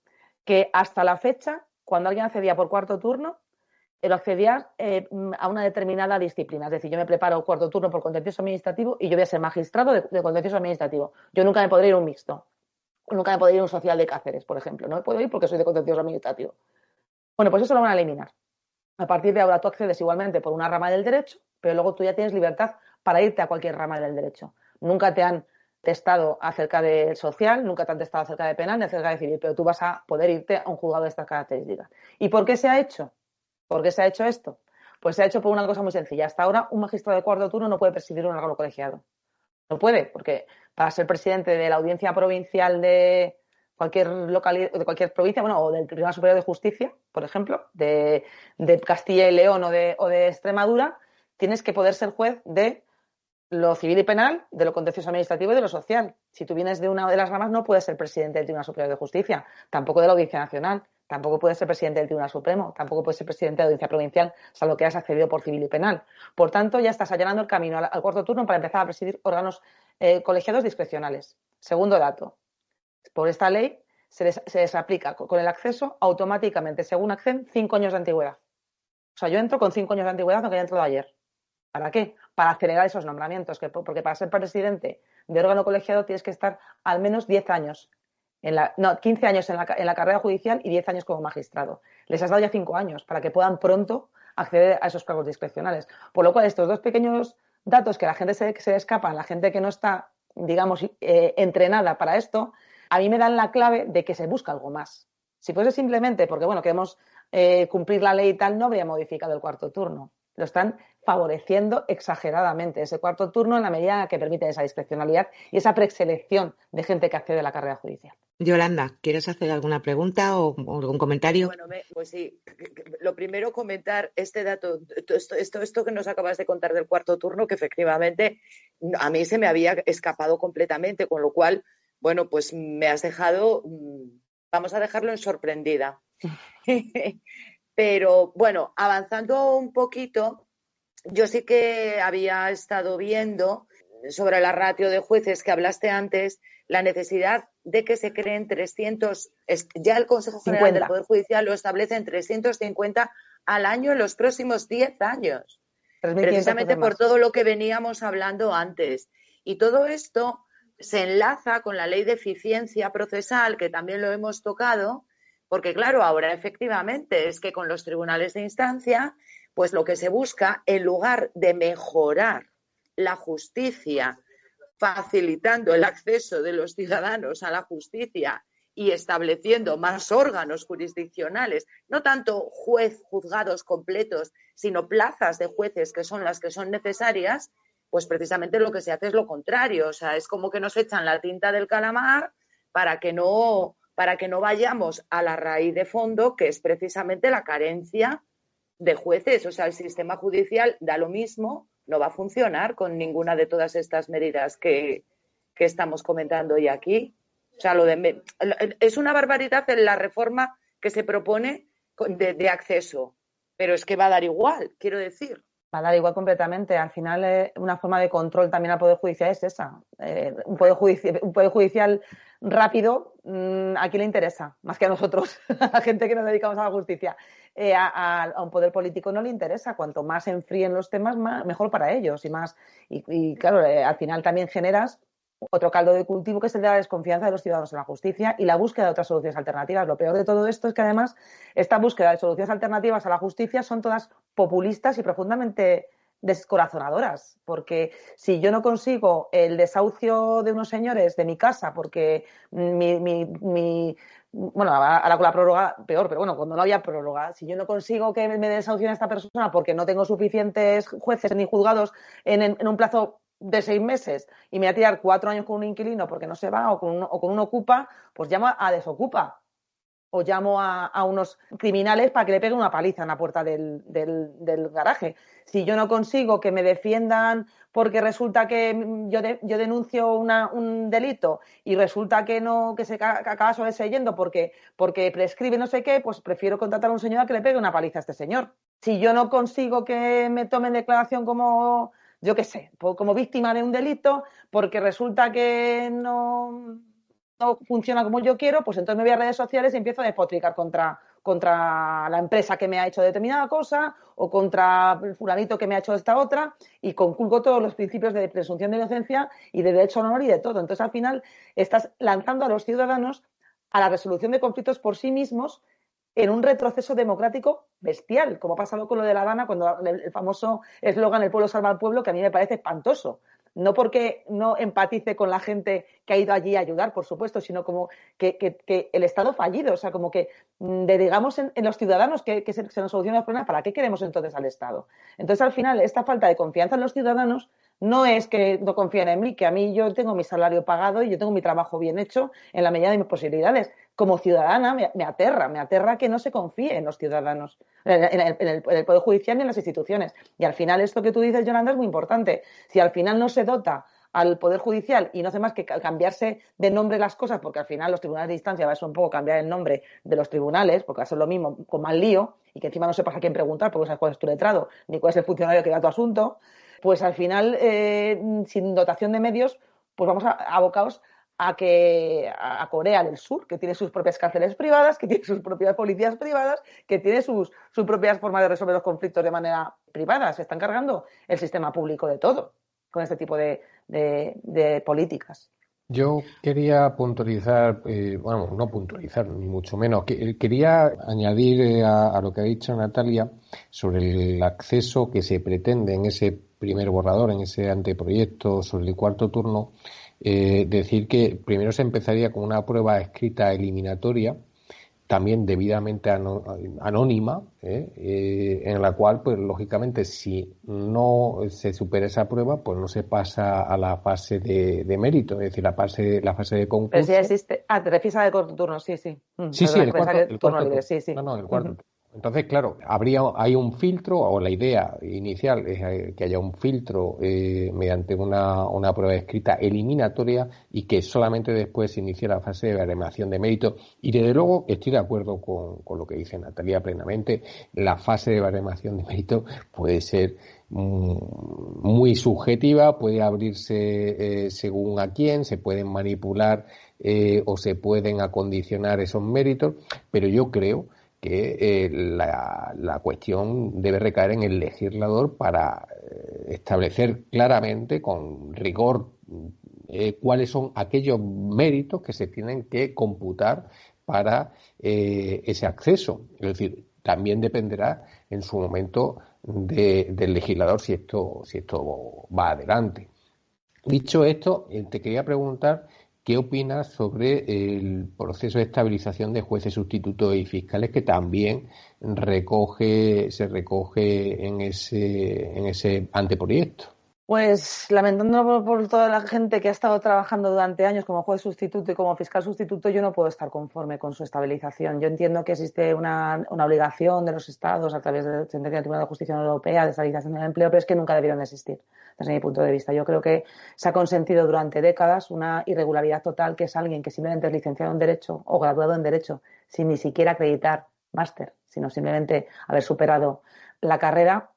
que hasta la fecha, cuando alguien accedía por cuarto turno, lo accedía a una determinada disciplina. Es decir, yo me preparo cuarto turno por contencioso administrativo y yo voy a ser magistrado de contencioso administrativo. Yo nunca me podré ir a un mixto. Nunca me podré ir a un social de Cáceres, por ejemplo. No me puedo ir porque soy de contencioso administrativo. Bueno, pues eso lo van a eliminar. A partir de ahora tú accedes igualmente por una rama del derecho, pero luego tú ya tienes libertad para irte a cualquier rama del derecho. Nunca te han testado acerca del social, nunca te han testado acerca de penal ni acerca de civil, pero tú vas a poder irte a un juzgado de estas características. ¿Y por qué se ha hecho? ¿Por qué se ha hecho esto? Pues se ha hecho por una cosa muy sencilla. Hasta ahora un magistrado de cuarto turno no puede presidir un órgano colegiado. No puede, porque para ser presidente de la audiencia provincial de cualquier localidad, de cualquier provincia, bueno, o del Tribunal Superior de Justicia, por ejemplo, de Castilla y León o de Extremadura, tienes que poder ser juez de lo civil y penal, de lo contencioso administrativo y de lo social. Si tú vienes de una de las ramas, no puedes ser presidente del Tribunal Superior de Justicia, tampoco de la Audiencia Nacional, tampoco puedes ser presidente del Tribunal Supremo, tampoco puedes ser presidente de la Audiencia Provincial, salvo que hayas accedido por civil y penal. Por tanto, ya estás allanando el camino al cuarto turno para empezar a presidir órganos colegiados discrecionales. Segundo dato. Por esta ley se les aplica con el acceso automáticamente, según acceden, 5 años de antigüedad. O sea, yo entro con 5 años de antigüedad, aunque haya entrado ayer. ¿Para qué? Para acelerar esos nombramientos, porque para ser presidente de órgano colegiado tienes que estar al menos 10 años, 15 años en la carrera judicial y 10 años como magistrado. Les has dado ya 5 años para que puedan pronto acceder a esos cargos discrecionales. Por lo cual, estos dos pequeños datos que la gente se le escapan, la gente que no está, digamos, entrenada para esto, a mí me dan la clave de que se busca algo más. Si fuese simplemente porque, bueno, queremos cumplir la ley y tal, no habría modificado el cuarto turno. Lo están favoreciendo exageradamente ese cuarto turno en la medida que permite esa discrecionalidad y esa preselección de gente que accede a la carrera judicial. Yolanda, ¿quieres hacer alguna pregunta o algún comentario? Bueno, pues sí. Lo primero, comentar este dato, esto que nos acabas de contar del cuarto turno, que efectivamente a mí se me había escapado completamente, con lo cual, bueno, pues me has dejado, vamos a dejarlo en sorprendida. Pero bueno, avanzando un poquito, yo sí que había estado viendo sobre la ratio de jueces que hablaste antes, la necesidad de que se creen 300, ya el Consejo General del Poder Judicial lo establece en 350 al año en los próximos 10 años, precisamente por todo lo que veníamos hablando antes. Y todo esto se enlaza con la ley de eficiencia procesal, que también lo hemos tocado, porque claro, ahora efectivamente es que con los tribunales de instancia, pues lo que se busca, en lugar de mejorar la justicia, facilitando el acceso de los ciudadanos a la justicia y estableciendo más órganos jurisdiccionales, no tanto juzgados completos, sino plazas de jueces que son las que son necesarias, pues precisamente lo que se hace es lo contrario. O sea, es como que nos echan la tinta del calamar para que no vayamos a la raíz de fondo, que es precisamente la carencia de jueces. O sea, el sistema judicial da lo mismo, no va a funcionar con ninguna de todas estas medidas que estamos comentando hoy aquí. O sea, es una barbaridad en la reforma que se propone de acceso, pero es que va a dar igual, quiero decir. Va a dar igual completamente. Al final, una forma de control también al Poder Judicial es esa. Un poder judicial rápido, ¿a quién le interesa? Más que a nosotros, a la gente que nos dedicamos a la justicia. A un poder político no le interesa. Cuanto más se enfríen los temas, mejor para ellos. Y claro, al final también generas otro caldo de cultivo, que es el de la desconfianza de los ciudadanos en la justicia y la búsqueda de otras soluciones alternativas. Lo peor de todo esto es que además esta búsqueda de soluciones alternativas a la justicia son todas populistas y profundamente descorazonadoras, porque si yo no consigo el desahucio de unos señores de mi casa porque bueno, ahora con la prórroga peor, pero bueno, cuando no había prórroga, si yo no consigo que me desahucien a esta persona porque no tengo suficientes jueces ni juzgados en un plazo de 6 meses y me voy a tirar 4 años con un inquilino porque no se va o con un ocupa, pues llamo a desocupa o llamo a unos criminales para que le peguen una paliza en la puerta del garaje. Si yo no consigo que me defiendan porque resulta que yo denuncio un delito y resulta que se acaba sobreseyendo porque prescribe no sé qué, pues prefiero contratar a un señor a que le pegue una paliza a este señor. Si yo no consigo que me tomen declaración como, yo qué sé, como víctima de un delito, porque resulta que no funciona como yo quiero, pues entonces me voy a redes sociales y empiezo a despotricar contra la empresa que me ha hecho determinada cosa o contra el fulanito que me ha hecho esta otra y conculco todos los principios de presunción de inocencia y de derecho al honor y de todo. Entonces, al final, estás lanzando a los ciudadanos a la resolución de conflictos por sí mismos en un retroceso democrático bestial, como ha pasado con lo de La Habana, cuando el famoso eslogan "el pueblo salva al pueblo", que a mí me parece espantoso. No porque no empatice con la gente que ha ido allí a ayudar, por supuesto, sino como que el Estado fallido, o sea, como que digamos en los ciudadanos que se nos solucionen los problemas. ¿Para qué queremos entonces al Estado? Entonces, al final, esta falta de confianza en los ciudadanos no es que no confíen en mí, que a mí yo tengo mi salario pagado y yo tengo mi trabajo bien hecho en la medida de mis posibilidades. Como ciudadana me aterra que no se confíe en los ciudadanos, en el Poder Judicial ni en las instituciones. Y al final esto que tú dices, Yolanda, es muy importante. Si al final no se dota al Poder Judicial y no hace más que cambiarse de nombre las cosas, porque al final los tribunales de instancia va a ser un poco cambiar el nombre de los tribunales, porque va a ser lo mismo con más lío y que encima no sepas a quién preguntar porque no sabes cuál es tu letrado ni cuál es el funcionario que da tu asunto, pues al final, sin dotación de medios, pues vamos abocados a Corea del Sur, que tiene sus propias cárceles privadas, que tiene sus propias policías privadas, que tiene sus propias formas de resolver los conflictos de manera privada. Se están cargando el sistema público de todo con este tipo de políticas. Yo quería puntualizar, bueno, no puntualizar, ni mucho menos, quería añadir a lo que ha dicho Natalia sobre el acceso que se pretende en ese primer borrador, en ese anteproyecto sobre el cuarto turno, decir que primero se empezaría con una prueba escrita eliminatoria, también debidamente anónima, en la cual, pues lógicamente, si no se supera esa prueba, pues no se pasa a la fase de mérito, es decir, la fase de concurso. Pero si existe. Te refieres al cuarto turno, sí. Sí, el cuarto turno. Sí. No, el cuarto turno. Entonces, claro, hay un filtro, o la idea inicial es que haya un filtro mediante una prueba escrita eliminatoria y que solamente después se inicie la fase de baremación de mérito. Y desde luego estoy de acuerdo con lo que dice Natalia plenamente. La fase de baremación de mérito puede ser muy subjetiva, puede abrirse según a quién, se pueden manipular o se pueden acondicionar esos méritos, pero yo creo que la cuestión debe recaer en el legislador para establecer claramente, con rigor, cuáles son aquellos méritos que se tienen que computar para ese acceso. Es decir, también dependerá en su momento del legislador si esto va adelante. Dicho esto, te quería preguntar ¿qué opinas sobre el proceso de estabilización de jueces sustitutos y fiscales que también se recoge en ese anteproyecto? Pues lamentándolo por toda la gente que ha estado trabajando durante años como juez sustituto y como fiscal sustituto, yo no puedo estar conforme con su estabilización. Yo entiendo que existe una obligación de los Estados a través de la sentencia del Tribunal de Justicia de la Unión Europea de estabilización del empleo, pero es que nunca debieron existir, desde mi punto de vista. Yo creo que se ha consentido durante décadas una irregularidad total, que es alguien que simplemente es licenciado en Derecho o graduado en Derecho sin ni siquiera acreditar máster, sino simplemente haber superado la carrera,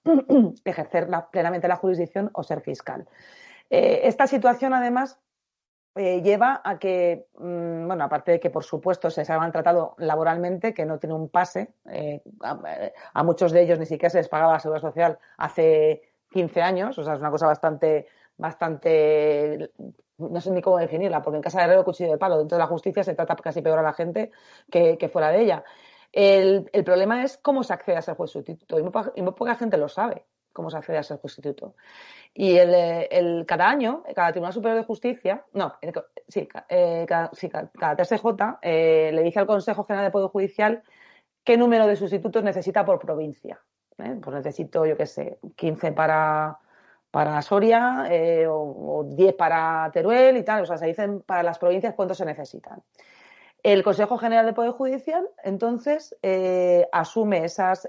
ejercer plenamente la jurisdicción o ser fiscal. Esta situación, además, lleva a que, bueno, aparte de que, por supuesto, se han tratado laboralmente, que no tiene un pase, a muchos de ellos ni siquiera se les pagaba la seguridad social hace 15 años, o sea, es una cosa bastante, no sé ni cómo definirla, porque en casa de herrero cuchillo de palo, dentro de la justicia se trata casi peor a la gente que fuera de ella. El problema es cómo se accede a ser juez sustituto, y muy poca gente lo sabe, cómo se accede a ser juez sustituto. Y cada año, cada Tribunal Superior de Justicia, cada TSJ le dice al Consejo General de Poder Judicial qué número de sustitutos necesita por provincia. Pues necesito, yo qué sé, 15 para Soria o 10 para Teruel y tal. O sea, se dicen para las provincias cuántos se necesitan. El Consejo General de Poder Judicial, entonces, asume esas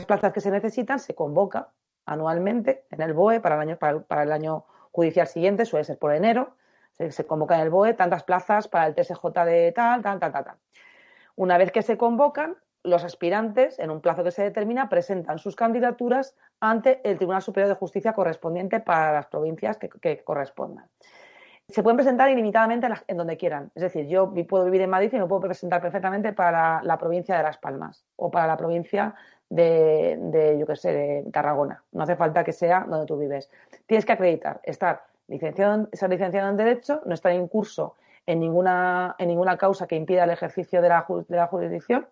plazas que se necesitan, se convoca anualmente en el BOE para el año judicial siguiente, suele ser por enero, se convoca en el BOE tantas plazas para el TSJ de tal. Una vez que se convocan, los aspirantes, en un plazo que se determina, presentan sus candidaturas ante el Tribunal Superior de Justicia correspondiente para las provincias que correspondan. Se pueden presentar ilimitadamente en donde quieran. Es decir, yo puedo vivir en Madrid y me puedo presentar perfectamente para la provincia de Las Palmas o para la provincia de Tarragona. No hace falta que sea donde tú vives. Tienes que acreditar, ser licenciado en Derecho, no estar en curso en ninguna causa que impida el ejercicio de la jurisdicción,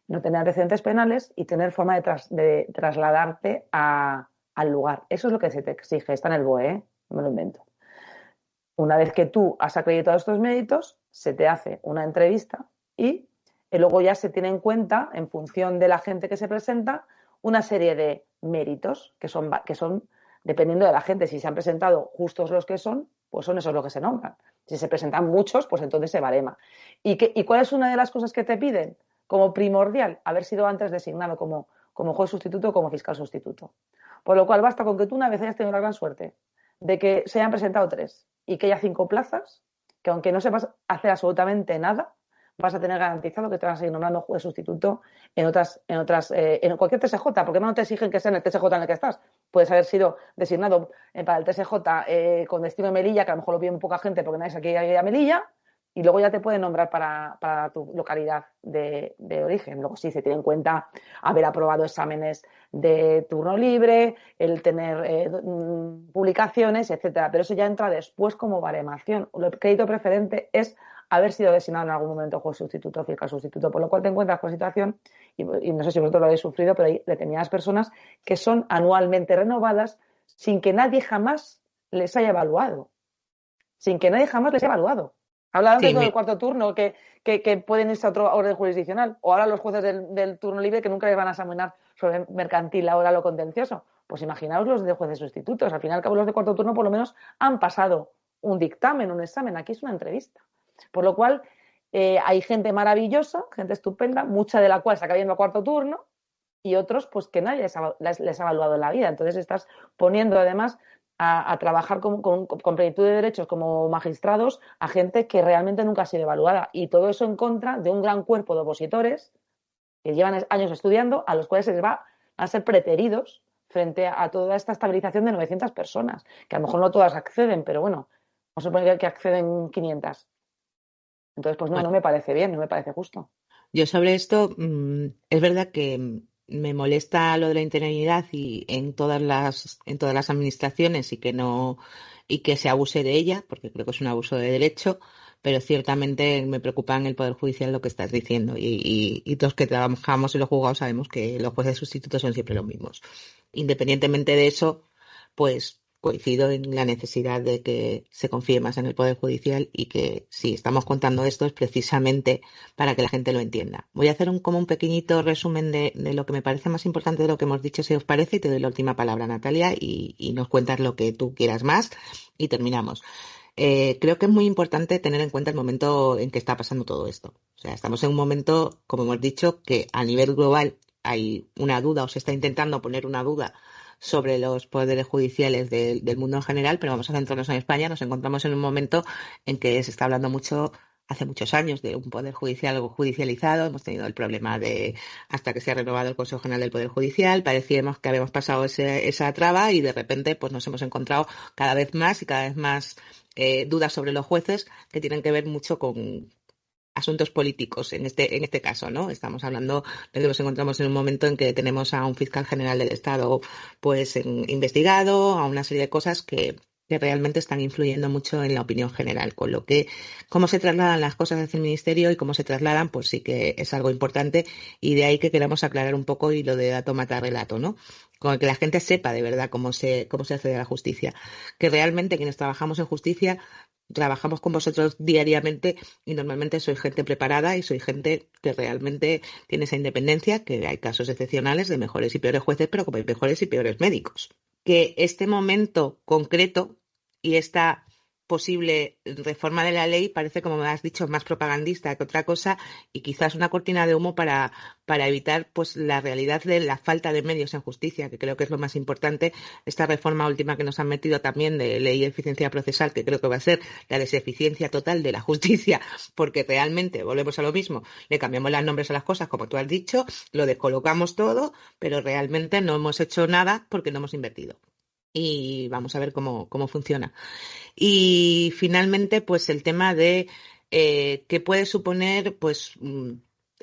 no tener antecedentes penales y tener forma de trasladarte al lugar. Eso es lo que se te exige. Está en el BOE, no me lo invento. Una vez que tú has acreditado estos méritos, se te hace una entrevista y luego ya se tiene en cuenta, en función de la gente que se presenta, una serie de méritos que son dependiendo de la gente. Si se han presentado justos los que son, pues son esos los que se nombran. Si se presentan muchos, pues entonces se barema. ¿Y cuál es una de las cosas que te piden? Como primordial, haber sido antes designado como juez sustituto o como fiscal sustituto. Por lo cual basta con que tú una vez hayas tenido la gran suerte de que se hayan presentado 3 y que haya 5 plazas, que aunque no sepas hacer absolutamente nada, vas a tener garantizado que te van a seguir nombrando juez sustituto en cualquier TSJ, porque no te exigen que sea en el TSJ en el que estás. Puedes haber sido designado para el TSJ con destino de Melilla, que a lo mejor lo pide poca gente porque nadie sabe que hay a Melilla, y luego ya te pueden nombrar para tu localidad de origen. Luego sí se tiene en cuenta haber aprobado exámenes de turno libre, el tener publicaciones, etcétera. Pero eso ya entra después como baremación. El crédito preferente es haber sido designado en algún momento juez sustituto o fiscal sustituto, por lo cual te encuentras con situación, y no sé si vosotros lo habéis sufrido, pero hay determinadas personas que son anualmente renovadas sin que nadie jamás les haya evaluado. Habla antes del cuarto turno, que pueden irse a otro orden jurisdiccional. O ahora los jueces del turno libre que nunca les van a examinar sobre mercantil, laboral o contencioso. Pues imaginaos los de jueces sustitutos. Al final y al cabo los de cuarto turno por lo menos han pasado un dictamen, un examen. Aquí es una entrevista. Por lo cual hay gente maravillosa, gente estupenda, mucha de la cual está cayendo a cuarto turno y otros pues que nadie les ha evaluado en la vida. Entonces estás poniendo además a trabajar con plenitud de derechos como magistrados a gente que realmente nunca ha sido evaluada, y todo eso en contra de un gran cuerpo de opositores que llevan años estudiando, a los cuales se les va a ser preteridos frente a toda esta estabilización de 900 personas, que a lo mejor no todas acceden, pero bueno, vamos a suponer que acceden 500. Entonces, pues no me parece bien, no me parece justo. Yo sobre esto, es verdad que me molesta lo de la interinidad y en todas las administraciones y que se abuse de ella, porque creo que es un abuso de derecho, pero ciertamente me preocupa en el Poder Judicial lo que estás diciendo, y los que trabajamos en los juzgados sabemos que los jueces sustitutos son siempre los mismos. Independientemente de eso, pues coincido en la necesidad de que se confíe más en el Poder Judicial y que si estamos contando esto es precisamente para que la gente lo entienda. Voy a hacer como un pequeñito resumen de lo que me parece más importante de lo que hemos dicho, si os parece, y te doy la última palabra, Natalia, y nos cuentas lo que tú quieras más y terminamos. Creo que es muy importante tener en cuenta el momento en que está pasando todo esto. O sea, estamos en un momento, como hemos dicho, que a nivel global hay una duda o se está intentando poner una duda sobre los poderes judiciales del mundo en general, pero vamos a centrarnos en España. Nos encontramos en un momento en que se está hablando mucho, hace muchos años, de un poder judicial judicializado. Hemos tenido el problema de hasta que se ha renovado el Consejo General del Poder Judicial. Parecíamos que habíamos pasado esa traba y de repente pues nos hemos encontrado cada vez más y cada vez más dudas sobre los jueces que tienen que ver mucho con asuntos políticos en este caso, ¿no? Estamos hablando de que nos encontramos en un momento en que tenemos a un fiscal general del Estado pues investigado, a una serie de cosas que realmente están influyendo mucho en la opinión general, con lo que cómo se trasladan las cosas hacia el Ministerio y cómo se trasladan, pues sí que es algo importante y de ahí que queramos aclarar un poco y lo de dato mata relato, ¿no? Con que la gente sepa de verdad cómo se accede a la justicia, que realmente quienes trabajamos en justicia trabajamos con vosotros diariamente y normalmente sois gente preparada y sois gente que realmente tiene esa independencia, que hay casos excepcionales de mejores y peores jueces, pero como hay mejores y peores médicos. Que este momento concreto y esta posible reforma de la ley parece, como me has dicho, más propagandista que otra cosa y quizás una cortina de humo para evitar pues la realidad de la falta de medios en justicia, que creo que es lo más importante. Esta reforma última que nos han metido también de ley de eficiencia procesal, que creo que va a ser la deseficiencia total de la justicia, porque realmente, volvemos a lo mismo, le cambiamos los nombres a las cosas, como tú has dicho, lo descolocamos todo, pero realmente no hemos hecho nada porque no hemos invertido. Y vamos a ver cómo funciona. Y finalmente, pues el tema de qué puede suponer, pues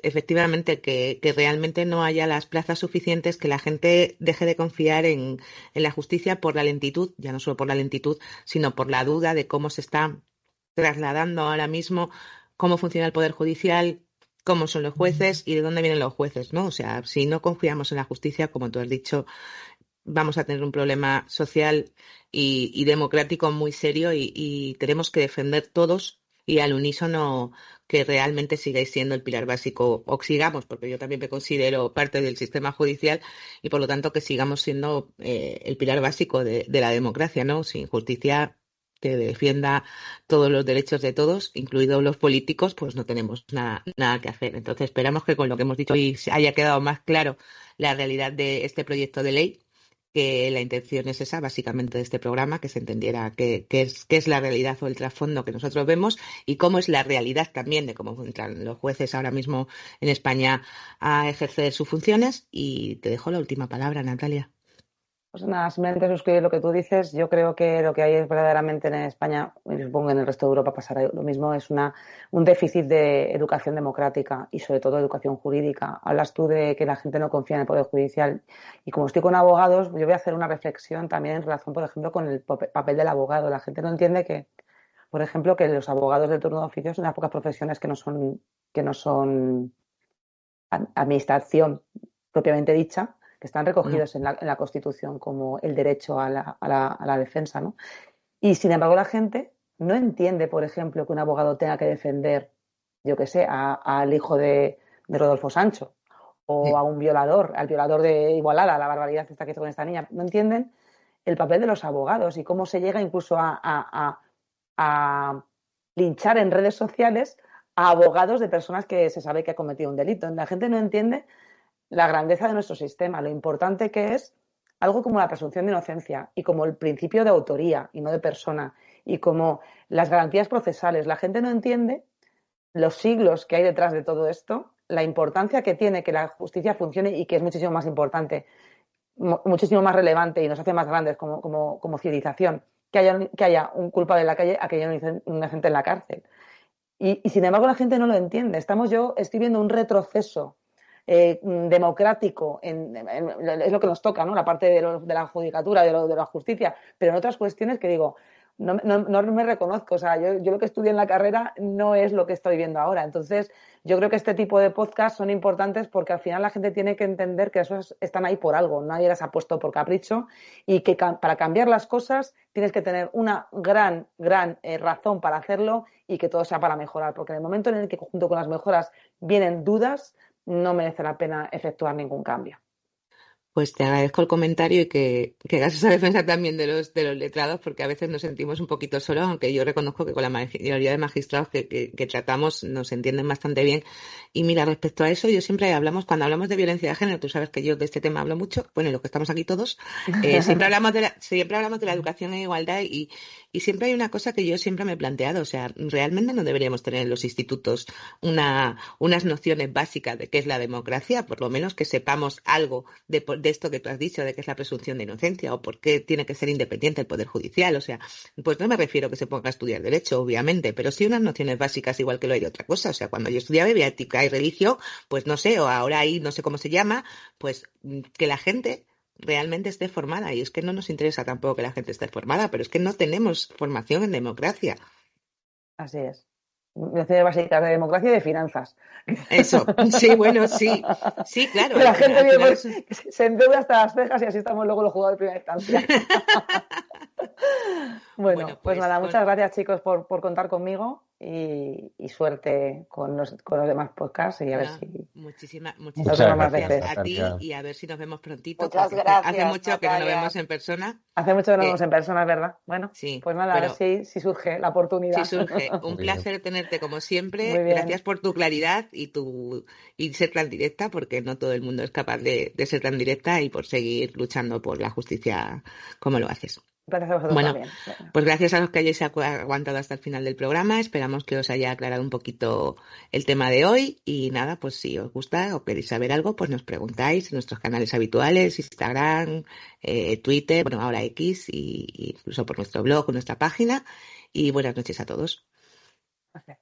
efectivamente, que realmente no haya las plazas suficientes, que la gente deje de confiar en la justicia por la lentitud, ya no solo por la lentitud, sino por la duda de cómo se está trasladando ahora mismo, cómo funciona el Poder Judicial, cómo son los jueces y de dónde vienen los jueces, ¿no? O sea, si no confiamos en la justicia, como tú has dicho, vamos a tener un problema social y democrático muy serio y tenemos que defender todos y al unísono que realmente sigáis siendo el pilar básico, o sigamos, porque yo también me considero parte del sistema judicial y por lo tanto que sigamos siendo el pilar básico de la democracia, ¿no? Sin justicia que defienda todos los derechos de todos, incluidos los políticos, pues no tenemos nada que hacer. Entonces esperamos que con lo que hemos dicho hoy haya quedado más claro la realidad de este proyecto de ley, que la intención es esa, básicamente, de este programa, que se entendiera qué es la realidad o el trasfondo que nosotros vemos y cómo es la realidad también de cómo entran los jueces ahora mismo en España a ejercer sus funciones. Y te dejo la última palabra, Natalia. Pues nada, simplemente suscribir lo que tú dices. Yo creo que lo que hay es verdaderamente en España, y supongo que en el resto de Europa pasará lo mismo, es un déficit de educación democrática y sobre todo educación jurídica. Hablas tú de que la gente no confía en el Poder Judicial y como estoy con abogados, yo voy a hacer una reflexión también en relación, por ejemplo, con el papel del abogado. La gente no entiende que, por ejemplo, que los abogados del turno de oficio son unas pocas profesiones que no son administración propiamente dicha, que están recogidos en la Constitución como el derecho a la defensa, ¿no? Y sin embargo la gente no entiende, por ejemplo, que un abogado tenga que defender, yo qué sé, al hijo de Rodolfo Sancho o a un violador, al violador de Igualada, la barbaridad esta que hizo con esta niña. No entienden el papel de los abogados y cómo se llega incluso a linchar en redes sociales a abogados de personas que se sabe que ha cometido un delito. La gente no entiende la grandeza de nuestro sistema, lo importante que es algo como la presunción de inocencia y como el principio de autoría y no de persona y como las garantías procesales. La gente no entiende los siglos que hay detrás de todo esto, la importancia que tiene que la justicia funcione y que es muchísimo más importante, muchísimo más relevante y nos hace más grandes como civilización, que haya un culpable en la calle a que haya un inocente en la cárcel. Y sin embargo la gente no lo entiende. Estoy viendo un retroceso democrático, es lo que nos toca, ¿no? La parte de la judicatura, de la justicia, pero en otras cuestiones que digo, no me reconozco. O sea, yo lo que estudié en la carrera no es lo que estoy viendo ahora. Entonces, yo creo que este tipo de podcasts son importantes porque al final la gente tiene que entender que esos están ahí por algo. Nadie las ha puesto por capricho y que para cambiar las cosas tienes que tener una gran razón para hacerlo y que todo sea para mejorar. Porque en el momento en el que junto con las mejoras vienen dudas, no merece la pena efectuar ningún cambio. Pues te agradezco el comentario y que hagas esa defensa también de los letrados, porque a veces nos sentimos un poquito solos, aunque yo reconozco que con la mayoría de magistrados que tratamos nos entienden bastante bien. Y mira, respecto a eso, cuando hablamos de violencia de género, tú sabes que yo de este tema hablo mucho, bueno, y los que estamos aquí todos, siempre hablamos de la educación e igualdad y siempre hay una cosa que yo siempre me he planteado, o sea, realmente no deberíamos tener en los institutos unas nociones básicas de qué es la democracia, por lo menos que sepamos algo de esto que tú has dicho, de qué es la presunción de inocencia o por qué tiene que ser independiente el Poder Judicial. O sea, pues no me refiero a que se ponga a estudiar Derecho, obviamente, pero sí unas nociones básicas igual que lo hay de otra cosa. O sea, cuando yo estudiaba ética y religión, pues no sé, o ahora ahí no sé cómo se llama, pues que la gente realmente esté formada. Y es que no nos interesa tampoco que la gente esté formada, pero es que no tenemos formación en democracia. Así es. Nociones básicas de democracia y de finanzas. Eso, sí, bueno, sí, claro. Que la gente se endeuda hasta las cejas y así estamos luego los jugadores de primera instancia. Bueno, pues nada, muchas gracias chicos por contar conmigo y suerte con los demás podcasts y a ver si... Muchísimas gracias a ti y a ver si nos vemos prontito. Muchas gracias. Hace mucho que no nos vemos en persona. Hace mucho que no nos vemos en persona, es verdad. Bueno, sí, pues nada, a ver si surge la oportunidad. Si surge. Un placer tenerte como siempre. Gracias por tu claridad y ser tan directa, porque no todo el mundo es capaz de ser tan directa y por seguir luchando por la justicia como lo haces. Gracias a vosotros también. Pues gracias a los que hayáis aguantado hasta el final del programa. Esperamos que os haya aclarado un poquito el tema de hoy. Y nada, pues si os gusta o queréis saber algo, pues nos preguntáis en nuestros canales habituales, Instagram, Twitter, bueno, ahora X, y incluso por nuestro blog o nuestra página. Y buenas noches a todos. Gracias.